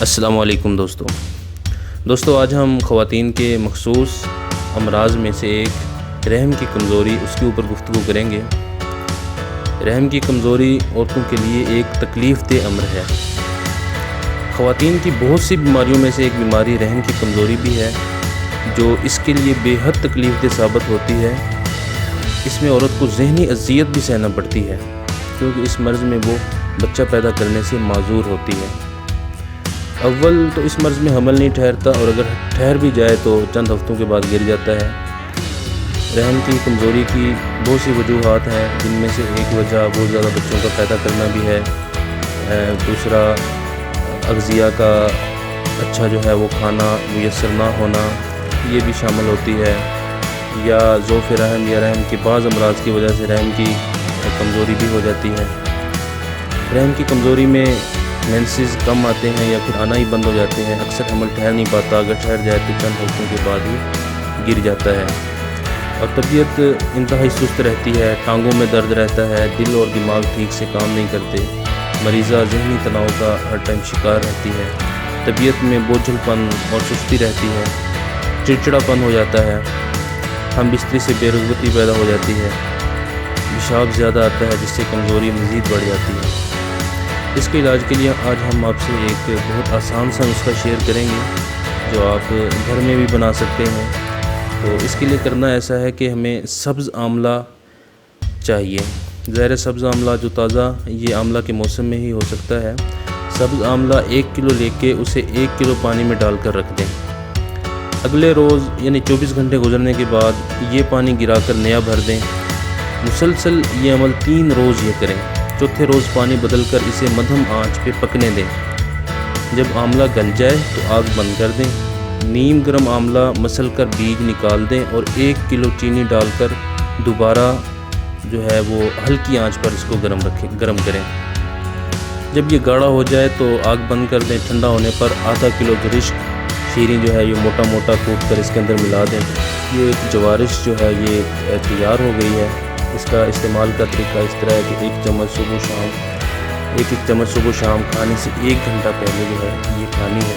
السلام علیکم دوستو آج ہم خواتین کے مخصوص امراض میں سے ایک رحم کی کمزوری اس کے اوپر گفتگو کریں گے۔ رحم کی کمزوری عورتوں کے لیے ایک تکلیف دہ امر ہے۔ خواتین کی بہت سی بیماریوں میں سے ایک بیماری رحم کی کمزوری بھی ہے، جو اس کے لیے بے حد تکلیف دہ ثابت ہوتی ہے۔ اس میں عورت کو ذہنی اذیت بھی سہنا پڑتی ہے، کیونکہ اس مرض میں وہ بچہ پیدا کرنے سے معذور ہوتی ہے۔ اول تو اس مرض میں حمل نہیں ٹھہرتا، اور اگر ٹھہر بھی جائے تو چند ہفتوں کے بعد گر جاتا ہے۔ رحم کی کمزوری کی بہت سی وجوہات ہیں، جن میں سے ایک وجہ بہت زیادہ بچوں کا پیدا کرنا بھی ہے۔ دوسرا اغذیہ کا اچھا جو ہے وہ کھانا میسر نہ ہونا، یہ بھی شامل ہوتی ہے، یا ضعف رحم یا رحم کے بعض امراض کی وجہ سے رحم کی کمزوری بھی ہو جاتی ہے۔ رحم کی کمزوری میں مینسز کم آتے ہیں یا پھر آنا ہی بند ہو جاتے ہیں۔ اکثر حمل ٹھہر نہیں پاتا، اگر ٹھہر جائے تو چند ہفتوں کے بعد ہی گر جاتا ہے، اور طبیعت انتہائی سست رہتی ہے، ٹانگوں میں درد رہتا ہے، دل اور دماغ ٹھیک سے کام نہیں کرتے، مریضہ ذہنی تناؤ کا ہر ٹائم شکار رہتی ہے، طبیعت میں بوجھل پن اور سستی رہتی ہے، چڑچڑا پن ہو جاتا ہے، ہم بستری سے بے رغبتی پیدا ہو جاتی ہے، پیشاب زیادہ آتا ہے، جس سے کمزوری مزید بڑھ جاتی ہے۔ اس کے علاج کے لیے آج ہم آپ سے ایک بہت آسان سا نسخہ شیئر کریں گے، جو آپ گھر میں بھی بنا سکتے ہیں۔ تو اس کے لیے کرنا ایسا ہے کہ ہمیں سبز آملہ چاہیے۔ ظاہر سبز آملہ جو تازہ یہ آملہ کے موسم میں ہی ہو سکتا ہے۔ سبز آملہ 1 کلو لے کے اسے 1 کلو پانی میں ڈال کر رکھ دیں۔ اگلے روز یعنی 24 گھنٹے گزرنے کے بعد یہ پانی گرا کر نیا بھر دیں۔ مسلسل یہ عمل 3 روز یہ کریں۔ چوتھے روز پانی بدل کر اسے مدھم آنچ پہ پکنے دیں۔ جب آملہ گل جائے تو آگ بند کر دیں۔ نیم گرم آملہ مسل کر بیج نکال دیں اور 1 کلو چینی ڈال کر دوبارہ جو ہے وہ ہلکی آنچ پر اس کو گرم کریں۔ جب یہ گاڑھا ہو جائے تو آگ بند کر دیں۔ ٹھنڈا ہونے پر آدھا کلو گرشک شیریں جو ہے یہ موٹا موٹا کوٹ کر اس کے اندر ملا دیں۔ یہ ایک جوارش جو ہے یہ تیار ہو گئی ہے۔ اس کا استعمال کا طریقہ اس طرح ہے کہ 1 چمچ صبح و شام کھانے سے 1 گھنٹہ پہلے جو ہے یہ کھانی ہے۔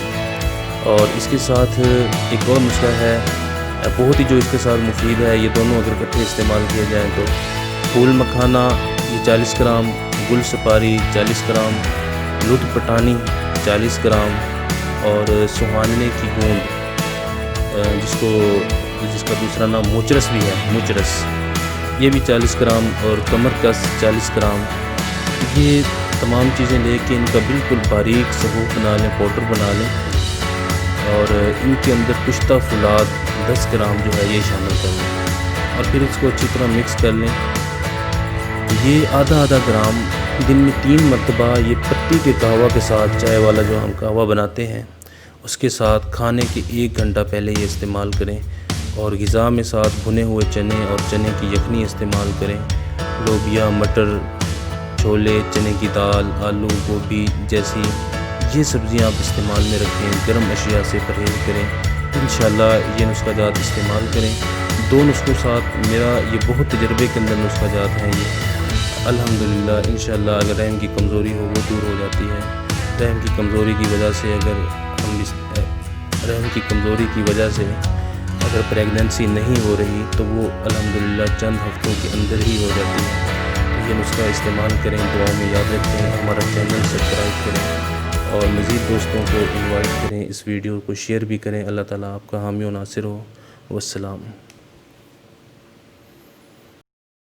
اور اس کے ساتھ ایک اور نسخہ ہے بہت ہی جو اس کے ساتھ مفید ہے، یہ دونوں اگر اکٹھے استعمال کیے جائیں تو پھول مکھانا یہ 40 گرام، گل سپاری 40 گرام، لطف پٹانی 40 گرام، اور سہاننے کی گوند جس کا دوسرا نام موچرس بھی ہے، موچرس یہ بھی 40 گرام، اور کمر کس 40 گرام۔ یہ تمام چیزیں لے کے ان کا بالکل باریک صبوح بنا لیں، پاؤڈر بنا لیں، اور ان کے اندر پشتہ فولاد 10 گرام جو ہے یہ شامل کر لیں، اور پھر اس کو اچھی طرح مکس کر لیں۔ یہ آدھا گرام دن میں 3 مرتبہ یہ پتی کے قہوہ کے ساتھ، چائے والا جو ہم قہوہ بناتے ہیں اس کے ساتھ کھانے کے 1 گھنٹہ پہلے یہ استعمال کریں، اور غذا میں ساتھ بھنے ہوئے چنے اور چنے کی یخنی استعمال کریں۔ لوبیا، مٹر، چھولے، چنے کی دال، آلو، گوبھی جیسی یہ سبزیاں آپ استعمال میں رکھیں۔ گرم اشیاء سے پرہیز کریں۔ انشاءاللہ یہ نسخہ جات استعمال کریں۔ 2 نسخوں ساتھ میرا یہ بہت تجربے کے اندر نسخہ جات ہیں یہ الحمدللہ۔ انشاءاللہ اگر رحم کی کمزوری ہو وہ دور ہو جاتی ہے۔ رحم کی کمزوری کی وجہ سے اگر پریگننسی نہیں ہو رہی تو وہ الحمدللہ چند ہفتوں کے اندر ہی ہو جاتی ہے۔ یہ نسخہ استعمال کریں، دعاؤں میں یاد رکھیں، ہمارا چینل سبسکرائب کریں، اور مزید دوستوں کو انوائٹ کریں، اس ویڈیو کو شیئر بھی کریں۔ اللہ تعالیٰ آپ کا حامی و ناصر ہو۔ والسلام۔